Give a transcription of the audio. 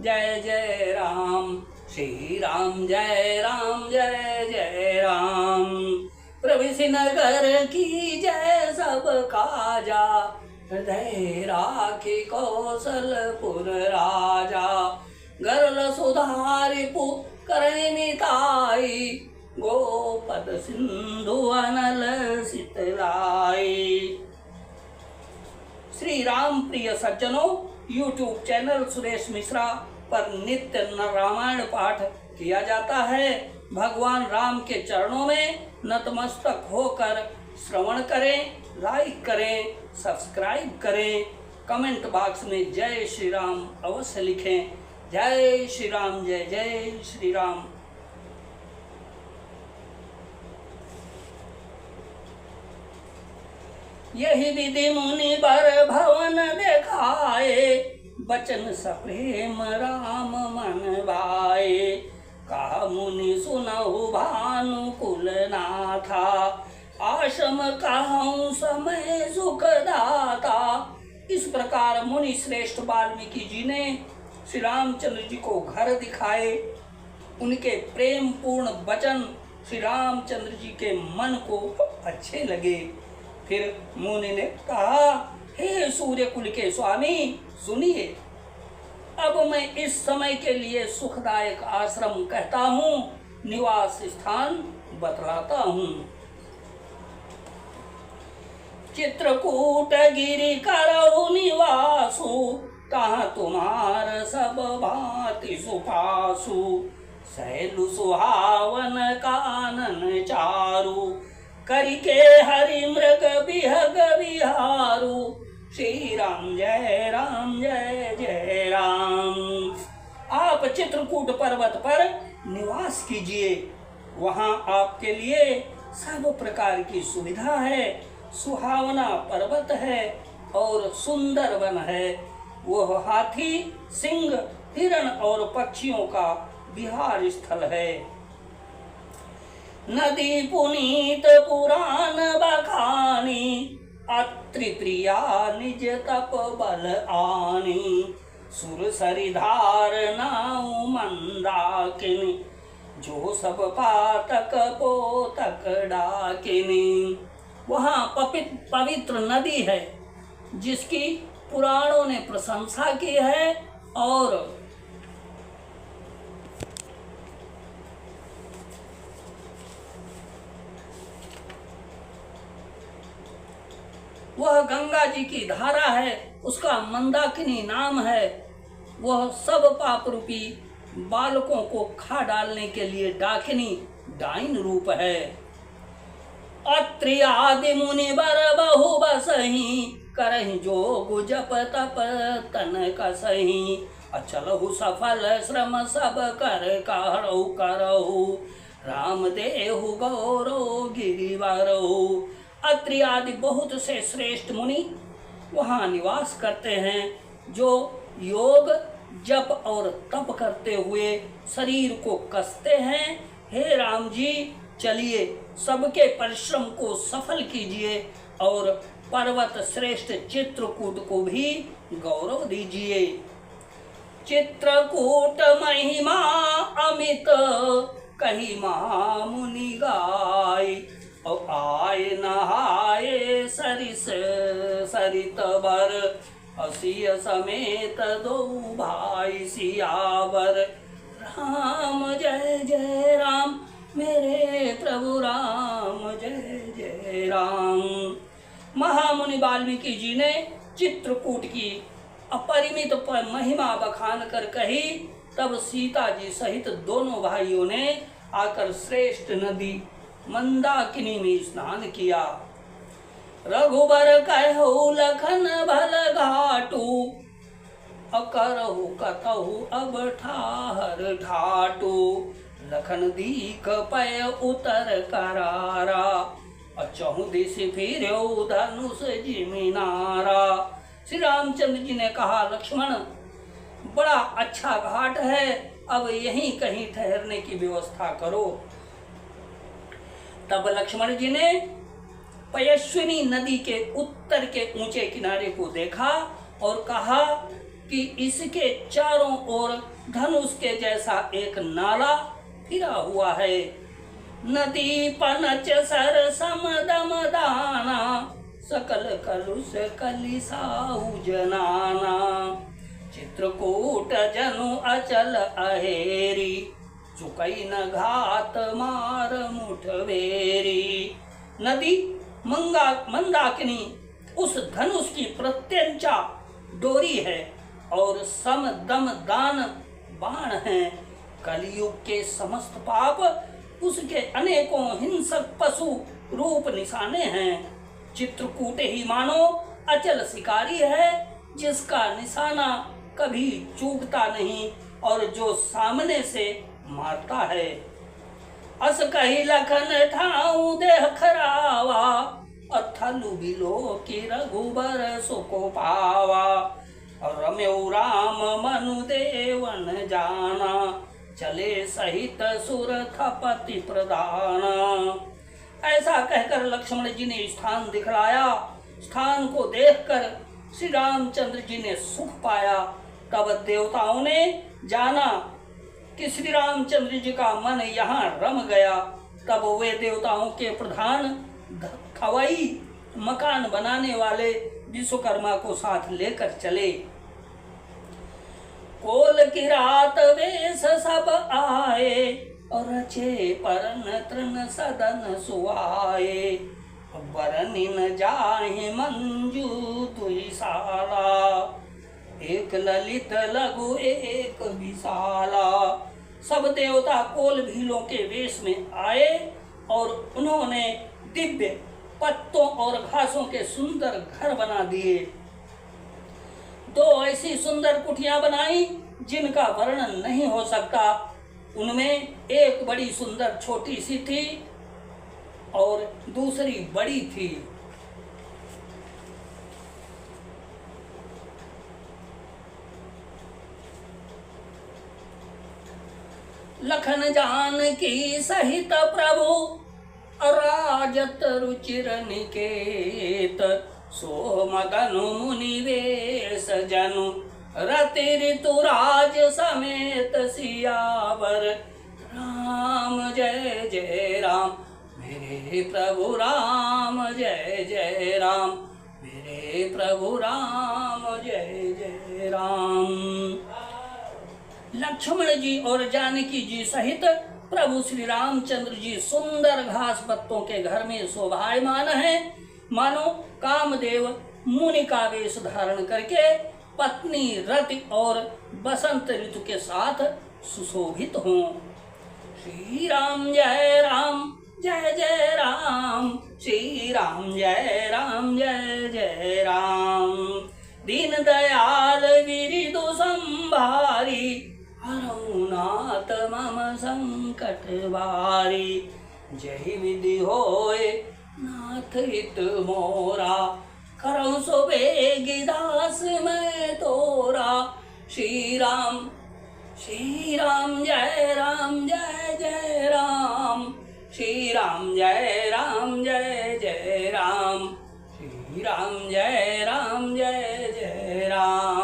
जय जय राम। श्री राम जय राम जय जय राम। प्रभु नगर की जय सब काजा, हृदय राखी कौशलपुर राजा। गरल सुधारि पु करे निताई, गोपद सिंधु अनल सितलाई। श्री राम प्रिय सज्जनों, YouTube चैनल सुरेश मिश्रा पर नित्य रामायण पाठ किया जाता है। भगवान राम के चरणों में नतमस्तक होकर श्रवण करें, लाइक करें, सब्सक्राइब करें। कमेंट बॉक्स में जय श्री राम अवश्य लिखें। जय श्री राम, जय जय श्री राम। यही विधि मुनि बर भवन देखाए, बचन सप्रेम राम मन भाए। कहा मुनि सुनहु भानुकुल नाथा, आश्रम कहूँ समय सुखदाता। इस प्रकार मुनि श्रेष्ठ वाल्मीकि जी ने श्री रामचंद्र जी को घर दिखाए। उनके प्रेम पूर्ण वचन श्री रामचंद्र जी के मन को अच्छे लगे। फिर मुनि ने कहा, हे सूर्य कुल के स्वामी सुनिए, अब मैं इस समय के लिए सुखदायक आश्रम कहता हूँ, निवास स्थान बतलाता हूँ। चित्रकूट गिरि करऊ निवासु, तहाँ तुम्हार सब भांति सुपासु। सैलु सुहावन कानन चारु, करिके हरि मृग बिहग बिहारू। श्री राम जय जय राम। आप चित्रकूट पर्वत पर निवास कीजिए, वहाँ आपके लिए सब प्रकार की सुविधा है। सुहावना पर्वत है और सुंदर वन है। वह हाथी, सिंह, हिरण और पक्षियों का विहार स्थल है। नदी पुनीत पुराण बखानी, अत्रि प्रिया निज तप बल आनी। सुर सरिधार नाउ मंदाकिनी, जो सब पातक पोतक डाकिनी। वहाँ पवित्र नदी है जिसकी पुराणों ने प्रशंसा की है और वह गंगा जी की धारा है, उसका मंदाकिनी नाम है। वह सब पाप रूपी बालकों को खा डालने के लिए डाकिनी डाइन रूप है। अत्रि आदि मुनि बर बहु बसहि, करहि जोग जप तप तन कसहि। अचलहु सफल श्रम सब कर करहु, राम देहु गौरव गिरिवरहु। अत्रि आदि बहुत से श्रेष्ठ मुनि वहाँ निवास करते हैं, जो योग जप और तप करते हुए शरीर को कसते हैं। हे राम जी, चलिए सबके परिश्रम को सफल कीजिए और पर्वत श्रेष्ठ चित्रकूट को भी गौरव दीजिए। चित्रकूट महिमा अमित, कही महामुनि गाय। और आए नहाए सरिस सरित बर, असिय समेत दो भाई सियावर। राम जय जय राम, मेरे प्रभु राम जय जय राम। महामुनि वाल्मीकि जी ने चित्रकूट की अपरिमित महिमा बखान कर कही। तब सीता जी सहित दोनों भाइयों ने आकर श्रेष्ठ नदी मंदाकिनी में स्नान किया। रघुबर कहु लखन भल घाटू, अकरहु कतहु अब ठाहर ठाटू। लखन दीख पय उतर करारा, अचहु दिश फिरऊ धनुष जिमिनारा। श्री रामचंद्र जी ने कहा, लक्ष्मण बड़ा अच्छा घाट है, अब यहीं कहीं ठहरने की व्यवस्था करो। तब लक्ष्मण जी ने पयस्विनी नदी के उत्तर के ऊंचे किनारे को देखा और कहा, कि इसके चारों ओर धनुष के जैसा एक नाला फिरा हुआ है। नदी पनच सर समदम दाना, सकल कलुष कलिसाहु जनाना। चित्रकूट जनु अचल अहेरी, चुकई न घात मार मुठवेरी। नदी मंदाकिनी उस धनुष की प्रत्यंचा डोरी है और सम दम दान बाण है। कलयुग के समस्त पाप उसके अनेकों हिंसक पशु रूप निशाने हैं। चित्रकूट ही मानो अचल शिकारी है, जिसका निशाना कभी चूकता नहीं और जो सामने से मारता है। अस कही लखन ठाऊ देह खरावा, अथलु बिलो की रघुबर सुको पावा। रम्यौ राम मनु देवन जाना, चले सहित सुर थपति प्रदाना। ऐसा कहकर लक्ष्मण जी ने स्थान दिखलाया। स्थान को देखकर श्री रामचंद्र जी ने सुख पाया। तब देवताओं ने जाना कि श्री रामचंद्र जी का मन यहाँ रम गया। तब वे देवताओं के प्रधान खवाई मकान बनाने वाले विश्वकर्मा को साथ लेकर चले। कोल की रात वेश सब आए, और रचे परन तृण सदन सुआए। बरनिन जाहि मंजू तुई साला, एक ललित लघु एक विशाला। सब देवता कोल भीलों के वेश में आए और उन्होंने दिव्य पत्तों और घासों के सुंदर घर बना दिए। दो ऐसी सुंदर कुटियां बनाई जिनका वर्णन नहीं हो सकता। उनमें एक बड़ी सुंदर छोटी सी थी और दूसरी बड़ी थी। लखन जान की सहित प्रभु, राजत रुचिर निकेत। सो मगनु मुनि वेश जनु, रति ऋतुराज समेत सियावर। राम जय जय राम, मेरे प्रभु राम जय जय राम, मेरे प्रभु राम जय जय राम। लक्ष्मण जी और जानकी जी सहित प्रभु श्री रामचंद्र जी सुंदर घास पत्तों के घर में शोभायमान हैं, मानो कामदेव मुनि का वेश धारण करके पत्नी रति और बसंत ऋतु के साथ सुशोभित हों। श्री राम जय राम जय जय राम, श्री राम जय राम जय जय राम। दीन दयाल विरिदु संभारी, हरऊ नाथ मम संकट बारी। जय विधि होए नाथ हित मोरा, करऊ सो बेगी दास मैं तोरा। श्री राम जय राम जय जय राम, श्री राम जय राम जय जय राम, श्री राम जय राम जय जय राम।